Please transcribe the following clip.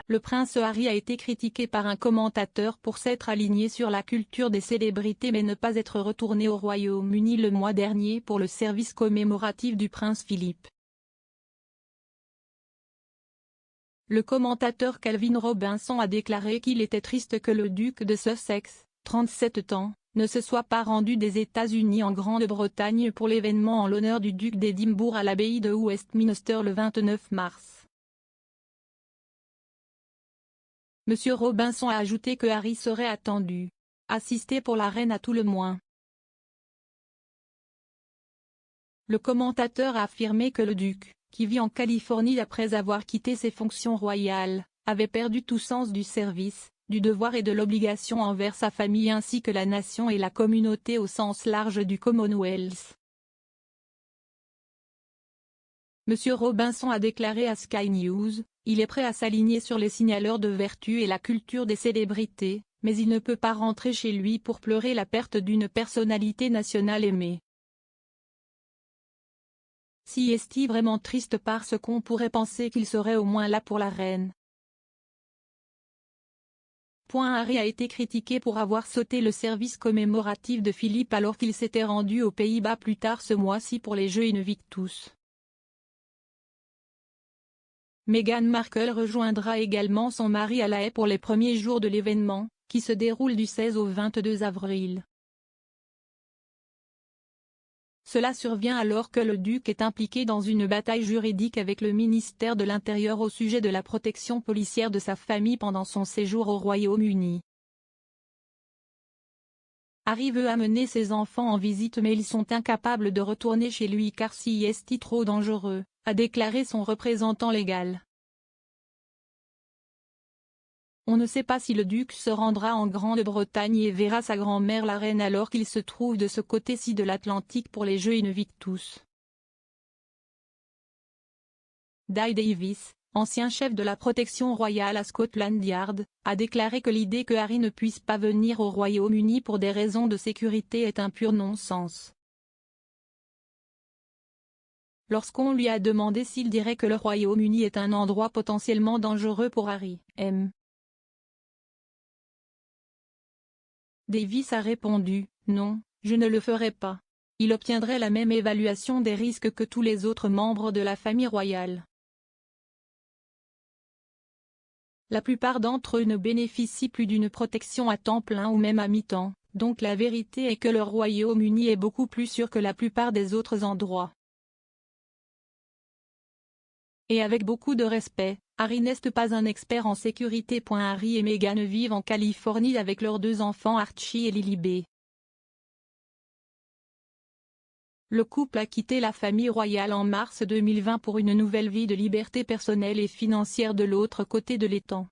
Le prince Harry a été critiqué par un commentateur pour s'être aligné sur la culture des célébrités mais ne pas être retourné au Royaume-Uni le mois dernier pour le service commémoratif du prince Philippe. Le commentateur Calvin Robinson a déclaré qu'il était triste que le duc de Sussex, 37 ans, ne se soit pas rendu des États-Unis en Grande-Bretagne pour l'événement en l'honneur du duc d'Édimbourg à l'abbaye de Westminster le 29 mars. M. Robinson a ajouté que Harry serait attendu. Assister pour la reine à tout le moins. Le commentateur a affirmé que le duc, qui vit en Californie après avoir quitté ses fonctions royales, avait perdu tout sens du service, du devoir et de l'obligation envers sa famille ainsi que la nation et la communauté au sens large du Commonwealth. M. Robinson a déclaré à Sky News, « Il est prêt à s'aligner sur les signaleurs de vertu et la culture des célébrités, mais il ne peut pas rentrer chez lui pour pleurer la perte d'une personnalité nationale aimée. Si est-il vraiment triste parce qu'on pourrait penser qu'il serait au moins là pour la reine. » Harry a été critiqué pour avoir sauté le service commémoratif de Philippe alors qu'il s'était rendu aux Pays-Bas plus tard ce mois-ci pour les Jeux Invictus. Meghan Markle rejoindra également son mari à La Haye pour les premiers jours de l'événement, qui se déroule du 16 au 22 avril. Cela survient alors que le duc est impliqué dans une bataille juridique avec le ministère de l'Intérieur au sujet de la protection policière de sa famille pendant son séjour au Royaume-Uni. Harry veut amener ses enfants en visite mais ils sont incapables de retourner chez lui car si est trop dangereux, a déclaré son représentant légal. On ne sait pas si le duc se rendra en Grande-Bretagne et verra sa grand-mère la reine alors qu'il se trouve de ce côté-ci de l'Atlantique pour les Jeux Invictus. Dai Davis, ancien chef de la protection royale à Scotland Yard, a déclaré que l'idée que Harry ne puisse pas venir au Royaume-Uni pour des raisons de sécurité est un pur non-sens. Lorsqu'on lui a demandé s'il dirait que le Royaume-Uni est un endroit potentiellement dangereux pour Harry, M. Davis a répondu, « Non, je ne le ferai pas. Il obtiendrait la même évaluation des risques que tous les autres membres de la famille royale. » La plupart d'entre eux ne bénéficient plus d'une protection à temps plein ou même à mi-temps, donc la vérité est que le Royaume-Uni est beaucoup plus sûr que la plupart des autres endroits. Et avec beaucoup de respect, Harry n'est pas un expert en sécurité. Harry et Meghan vivent en Californie avec leurs deux enfants Archie et Lily B. Le couple a quitté la famille royale en mars 2020 pour une nouvelle vie de liberté personnelle et financière de l'autre côté de l'étang.